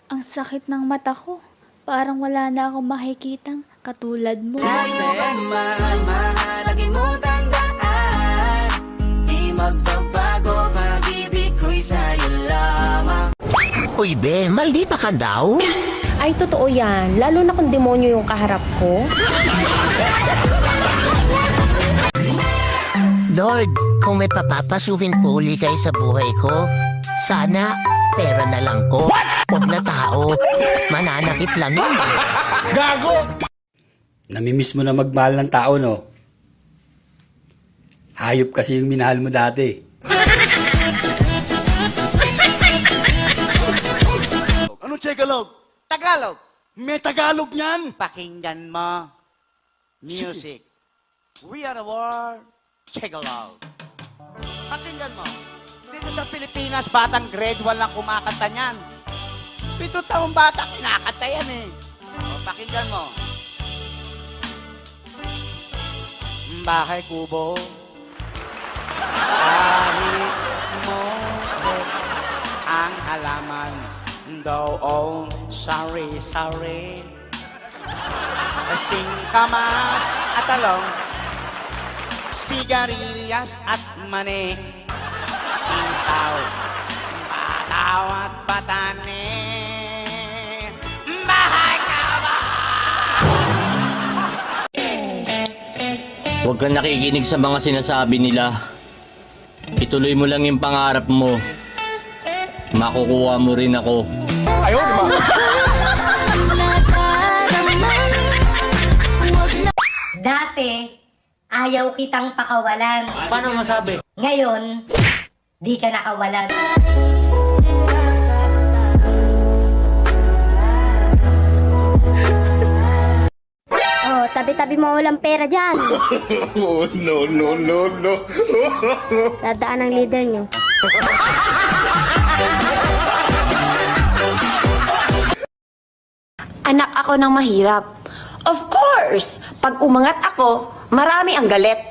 Ang sakit ng mata ko. Parang wala na akong makikitang katulad mo. Kasi mahalagin mo tandaan, di magbabago pag-ibig ko'y sa'yo lamang. Uy, be, maldita ka daw? Ay, totoo yan. Lalo na kung demonyo yung kaharap ko. Lord, kung may papapasukin po uli kayo sa buhay ko, sana pera na lang ko. Huwag na tao. Mananakit lang yun. Namimiss mo na magmahal ng tao, no? Hayop kasi yung minahal mo dati. Ano Tagalog? Tagalog. May Tagalog niyan. Pakinggan mo. Music. We are the world. Tagalog. Pakinggan mo. Dito sa Pilipinas, batang grade 1 lang kumakanta niyan. 7 taong bata, kinakanta yan eh. O, pakinggan mo. Bahay kubo. Kahit mo ang halaman. Though, oh, sorry, sorry. Kasing kamas at talong, sigarilyas at mani, sitaw, bataw at batane. Bahay ka ba? Huwag kang nakikinig sa mga sinasabi nila. Ituloy mo lang yung pangarap mo. Makukuha mo rin ako. Dati, ayaw kitang pakawalan. Paano masabi? Ngayon, di ka nakawalan. Oh, tabi-tabi mo walang pera dyan. Oh, no. Dadaan ang leader nyo. Anak ako ng mahirap. Of course! Pag umangat ako, marami ang galit.